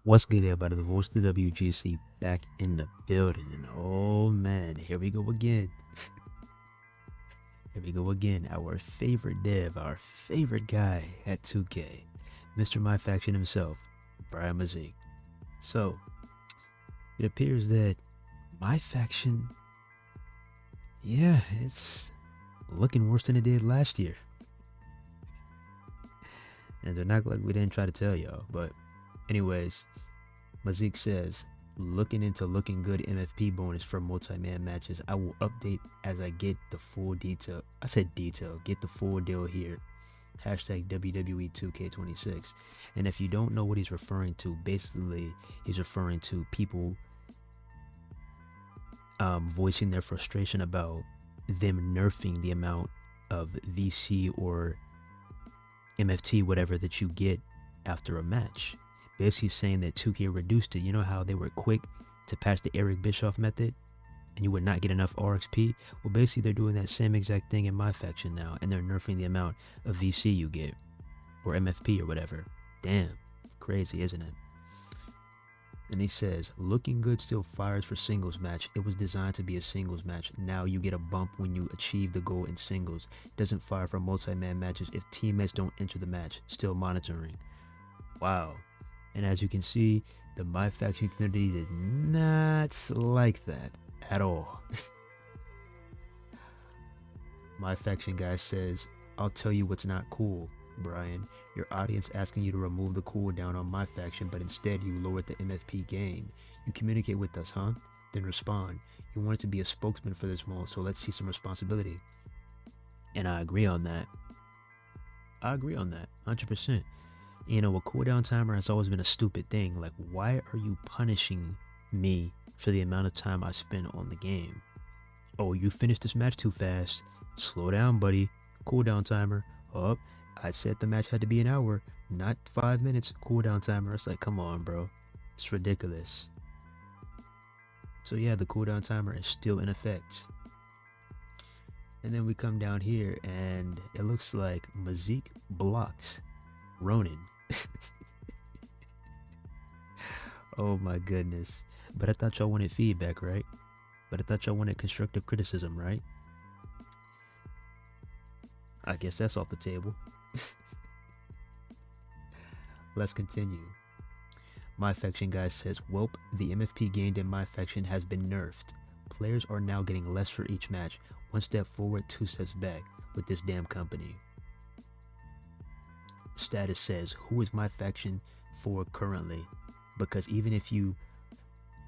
What's good, everybody? The voice of the WGC back in the building. And oh man, here we go again. Here we go again. Our favorite dev, our favorite guy at 2K, Mr. MyFACTION himself, Brian Mazik. So, it appears that MyFACTION, yeah, it's looking worse than it did last year. And they're not like we didn't try to tell y'all. But, anyways, Mazik says, looking into looking good MFP bonus for multi-man matches. I will update as I get the full detail. I said detail. Get the full deal here. Hashtag WWE 2K26. And if you don't know what he's referring to, basically he's referring to people voicing their frustration about them nerfing the amount of VC or MFT, whatever, that you get after a match. Basically saying that 2K reduced it. You know how they were quick to patch the Eric Bischoff method and you would not get enough RXP? Well, basically they're doing that same exact thing in MyFACTION now, and they're nerfing the amount of VC you get, or MFP or whatever. Damn, crazy, isn't it? And he says, looking good still fires for singles match. It was designed to be a singles match. Now you get a bump when you achieve the goal in singles. Doesn't fire for multi-man matches if teammates don't enter the match. Still monitoring. Wow. And as you can see, the MyFACTION community did not like that at all. MyFACTION guy says, I'll tell you what's not cool, Brian. Your audience asking you to remove the cooldown on MyFACTION, but instead you lowered the MFP gain. You communicate with us, huh? Then respond. You wanted to be a spokesman for this mode, so let's see some responsibility. And I agree on that. 100%. You know, a cooldown timer has always been a stupid thing. Like, why are you punishing me for the amount of time I spent on the game? Oh, you finished this match too fast. Slow down, buddy. Cooldown timer. Up. I said the match had to be an hour, not 5 minutes. Cooldown timer. It's like, come on, bro. It's ridiculous. So yeah, the cooldown timer is still in effect. And then we come down here and it looks like Mazik blocked Ronin. Oh my goodness. But I thought y'all wanted feedback, right? But I thought y'all wanted constructive criticism, right? I guess that's off the table. Let's continue. MyFACTION guy says, welp, the MFP gained in MyFACTION has been nerfed. Players are now getting less for each match. 1 step forward, 2 steps back with this damn company. Status says, who is MyFACTIOn for currently? Because even if you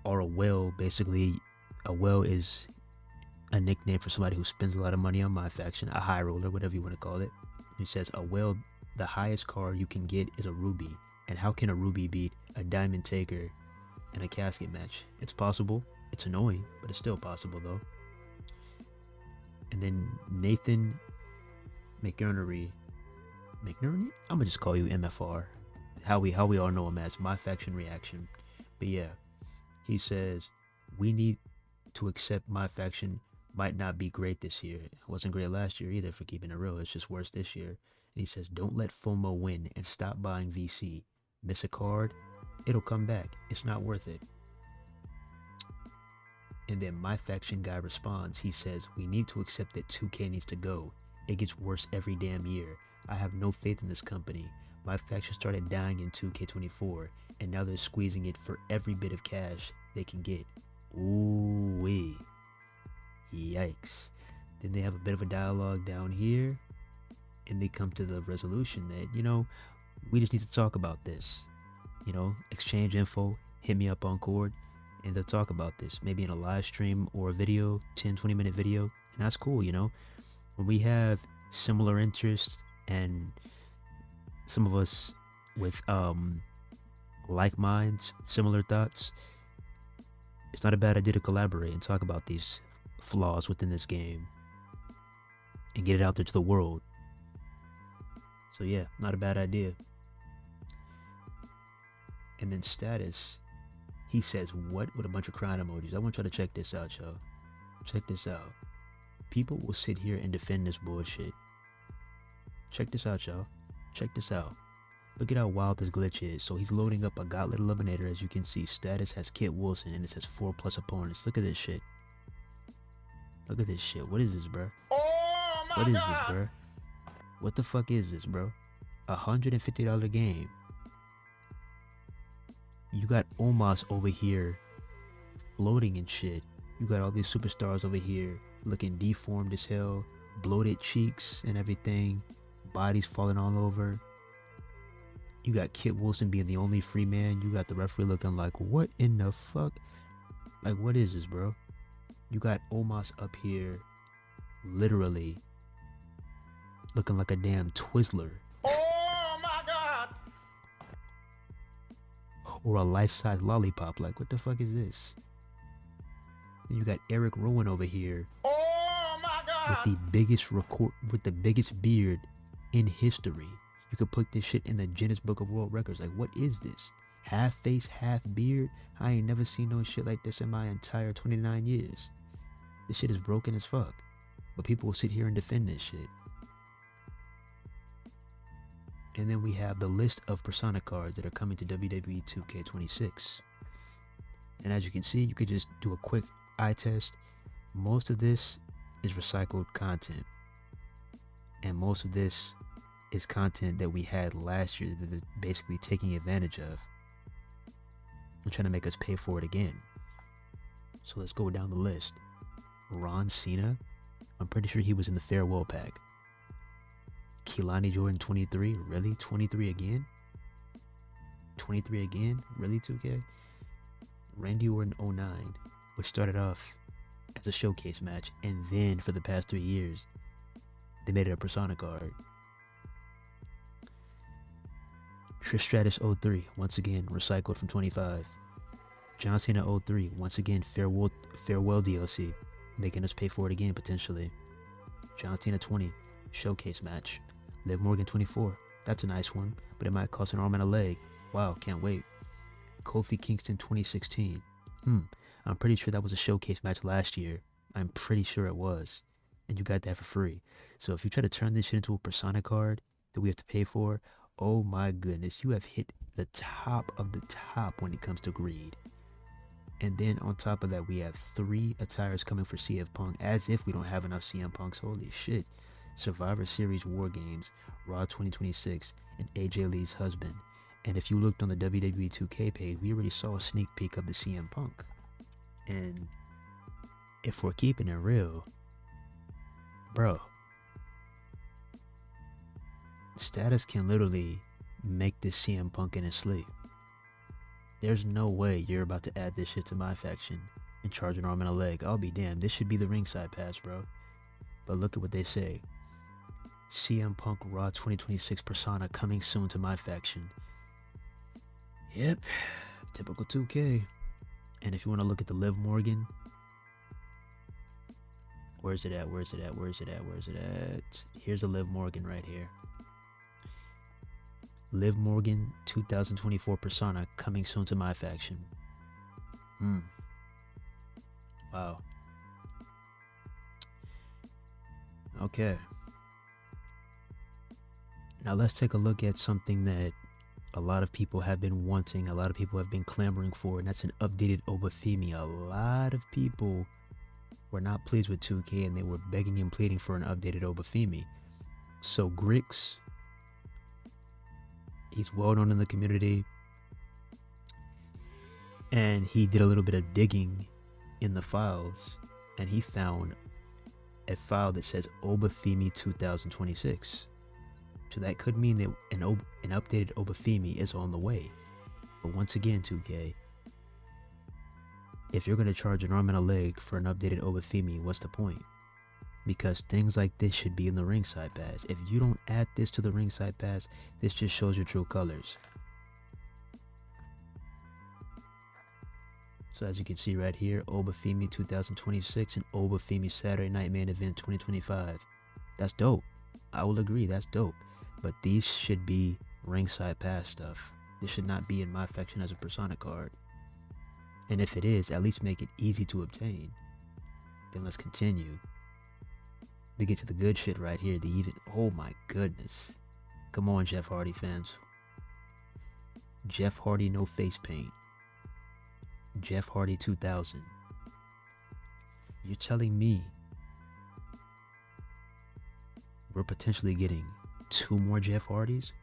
are a whale, basically a whale is a nickname for somebody who spends a lot of money on MyFACTION, a high roller, whatever you want to call it. He says, a whale, the highest card you can get is a ruby. And how can a ruby beat a diamond taker in a casket match? It's possible. It's annoying, but it's still possible though. And then Nathan McInerny, I'm gonna just call you MFR. How we all know him as MyFACTION Reaction. But yeah, he says, we need to accept MyFACTION might not be great this year. It wasn't great last year either, for keeping it real. It's just worse this year. And he says, don't let FOMO win and stop buying VC. Miss a card, it'll come back. It's not worth it. And then MyFACTION guy responds. He says, we need to accept that 2K needs to go. It gets worse every damn year. I have no faith in this company. MyFACTION started dying in 2K24, and now they're squeezing it for every bit of cash they can get. Ooh wee. Yikes. Then they have a bit of a dialogue down here, and they come to the resolution that, you know, we just need to talk about this. You know, exchange info, hit me up on Cord, and they'll talk about this. Maybe in a live stream or a video, 10-20 minute video, and that's cool, you know. When we have similar interests and some of us with like minds, similar thoughts, it's not a bad idea to collaborate and talk about these flaws within this game and get it out there to the world. So yeah, not a bad idea. And then status, he says, what, with a bunch of crying emojis. I want y'all to check this out, y'all. Check this out. People will sit here and defend this bullshit. Check this out, y'all. Check this out. Look at how wild this glitch is. So he's loading up a Gauntlet Eliminator, as you can see. Status has Kit Wilson, and it says 4+ opponents. Look at this shit. Look at this shit. What is this, bro? Oh my What is God. this, bro? What the fuck is this, bro? $150 game. You got Omos over here floating and shit. You got all these superstars over here looking deformed as hell, bloated cheeks and everything, bodies falling all over. You got Kit Wilson being the only free man. You got the referee looking like, what in the fuck? Like, what is this, bro? You got Omos up here literally looking like a damn Twizzler. Oh my God. Or a life-size lollipop. Like, what the fuck is this? Then you got Eric Rowan over here Oh my God. with the biggest beard in history. You could put this shit in the Guinness Book of World Records. Like, what is this? Half face, half beard? I ain't never seen no shit like this in my entire 29 years. This shit is broken as fuck. But people will sit here and defend this shit. And then we have the list of Persona cards that are coming to WWE 2K26. And as you can see, you could just do a quick eye test. Most of this is recycled content. And most of this is content that we had last year that they're basically taking advantage of and trying to make us pay for it again. So let's go down the list. Ron Cena, I'm pretty sure he was in the farewell pack. Kehlani Jordan 23, really? 23 again? 23 again? Really, 2K? Randy Orton 09, which started off as a showcase match, and then for the past 3 years, they made it a Persona card. Trish Stratus 03, once again, recycled from 25. John Cena 03, once again, farewell DLC, making us pay for it again, potentially. John Cena 20, showcase match. Liv Morgan 24, that's a nice one, but it might cost an arm and a leg. Wow, can't wait. Kofi Kingston 2016, I'm pretty sure that was a showcase match last year. I'm pretty sure it was. And you got that for free. So if you try to turn this shit into a Persona card that we have to pay for, oh my goodness, you have hit the top of the top when it comes to greed. And then on top of that, we have 3 attires coming for CM Punk, as if we don't have enough CM Punks. Holy shit. Survivor Series War Games, Raw 2026, and AJ Lee's husband. And if you looked on the WWE 2K page, we already saw a sneak peek of the CM Punk. And if we're keeping it real, bro, Status can literally make this CM Punk in his sleep. There's no way you're about to add this shit to MyFACTION and charge an arm and a leg. I'll be damned. This should be the ringside pass, bro. But look at what they say. CM Punk Raw 2026 Persona coming soon to MyFACTION. Yep, typical 2K. And if you want to look at the Liv Morgan, where's it at? Here's a Liv Morgan right here. Liv Morgan 2024 Persona coming soon to MyFACTIOn. Wow. Okay. Now let's take a look at something that a lot of people have been wanting, a lot of people have been clamoring for, and that's an updated Obafemi. A lot of people were not pleased with 2K and they were begging and pleading for an updated Obafemi. So Grix, he's well known in the community, and he did a little bit of digging in the files, and he found a file that says Obafemi 2026. So that could mean that an updated Obafemi is on the way. But once again, 2K, if you're going to charge an arm and a leg for an updated Obafemi, what's the point? Because things like this should be in the ringside pass. If you don't add this to the ringside pass, this just shows your true colors. So as you can see right here, Obafemi 2026 and Obafemi Saturday Night Main Event 2025. That's dope. I will agree, that's dope. But these should be ringside pass stuff. This should not be in MyFACTION as a Persona card. And if it is, at least make it easy to obtain. Then let's continue. We get to the good shit right here. Oh my goodness. Come on, Jeff Hardy fans. Jeff Hardy no face paint. Jeff Hardy 2000. You're telling me we're potentially getting 2 more Jeff Hardys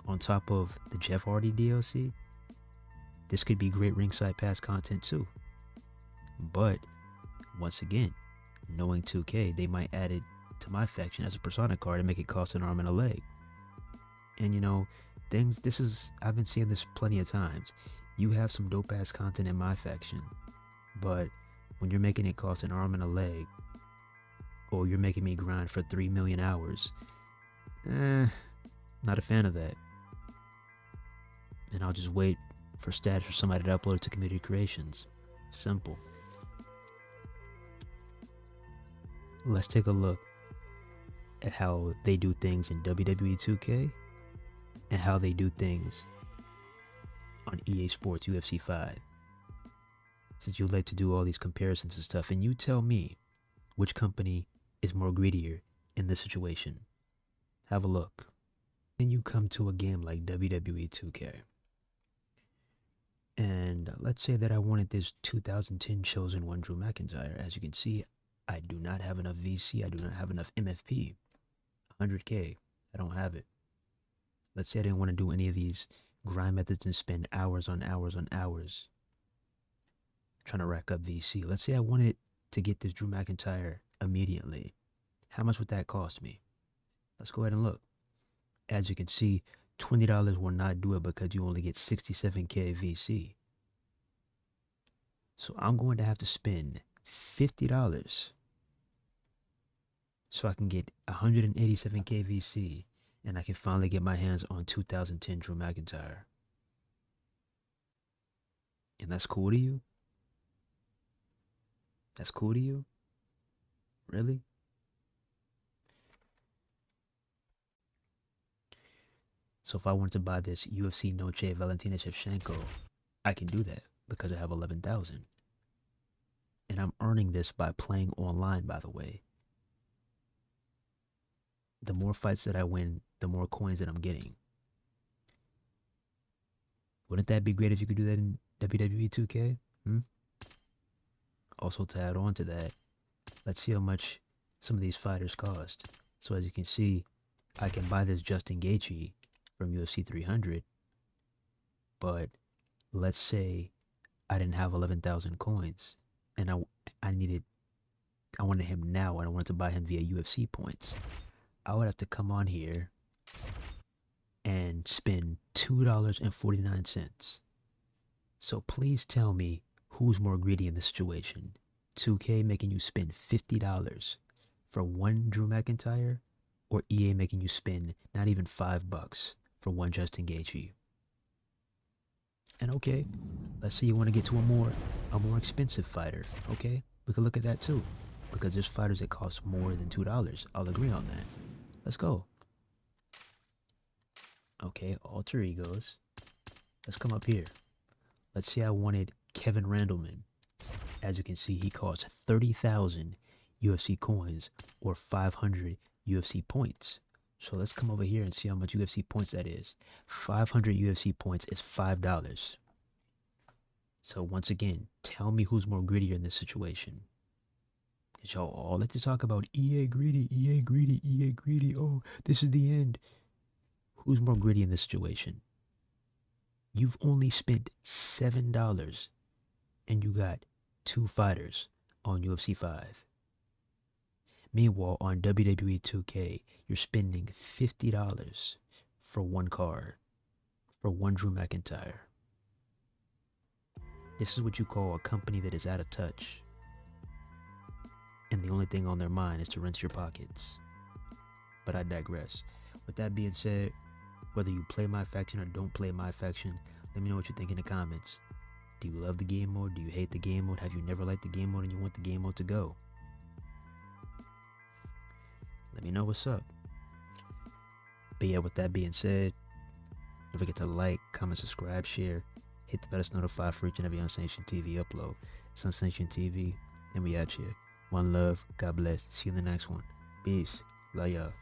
on top of the Jeff Hardy DLC? This could be great ringside pass content too. But once again, knowing 2K, they might add it to my faction as a persona card and make it cost an arm and a leg. And you know, I've been seeing this plenty of times. You have some dope ass content in my faction, but when you're making it cost an arm and a leg, or you're making me grind for 3 million hours, not a fan of that. And I'll just wait for stats for somebody to upload it to community creations. Simple. Let's take a look at how they do things in WWE 2K and how they do things on EA Sports UFC 5. Since you like to do all these comparisons and stuff, and you tell me which company is more greedier in this situation. Have a look. Then you come to a game like WWE 2K. And let's say that I wanted this 2010 Chosen One Drew McIntyre. As you can see, I do not have enough VC. I do not have enough MFP. 100K. I don't have it. Let's say I didn't want to do any of these grind methods and spend hours on hours on hours trying to rack up VC. Let's say I wanted to get this Drew McIntyre immediately. How much would that cost me? Let's go ahead and look. As you can see, $20 will not do it because you only get 67K VC. So I'm going to have to spend $50 so I can get 187K VC and I can finally get my hands on 2010 Drew McIntyre. And that's cool to you? That's cool to you? Really? So if I wanted to buy this UFC Noche Valentina Shevchenko, I can do that because I have 11,000. And I'm earning this by playing online, by the way. The more fights that I win, the more coins that I'm getting. Wouldn't that be great if you could do that in WWE 2K? Also, to add on to that, let's see how much some of these fighters cost. So as you can see, I can buy this Justin Gaethje from UFC 300, but let's say I didn't have 11,000 coins and I wanted him now and I wanted to buy him via UFC points. I would have to come on here and spend $2.49. So please tell me who's more greedy in this situation. 2K making you spend $50 for one Drew McIntyre, or EA making you spend not even $5 for one Justin Gaethje. And okay, let's say you want to get to a more expensive fighter. Okay, we could look at that too, because there's fighters that cost more than $2. I'll agree on that. Let's go. Okay, alter egos. Let's come up here. Let's say I wanted Kevin Randleman. As you can see, he costs 30,000 UFC coins or 500 UFC points. So let's come over here and see how much UFC points that is. 500 UFC points is $5. So once again, tell me who's more greedier in this situation. Because y'all all like to talk about EA greedy, EA greedy, EA greedy. Oh, this is the end. Who's more greedy in this situation? You've only spent $7 and you got 2 fighters on UFC 5. Meanwhile, on WWE 2K, you're spending $50 for one card, for one Drew McIntyre. This is what you call a company that is out of touch. And the only thing on their mind is to rinse your pockets. But I digress. With that being said, whether you play my faction or don't play my faction, let me know what you think in the comments. Do you love the game mode? Do you hate the game mode? Have you never liked the game mode and you want the game mode to go? Let me know what's up. But yeah, with that being said, don't forget to like, comment, subscribe, share, hit the bell to notify for each and every Unsanctioned TV upload. It's Unsanctioned TV, and we out here. One love, God bless. See you in the next one. Peace. Love y'all.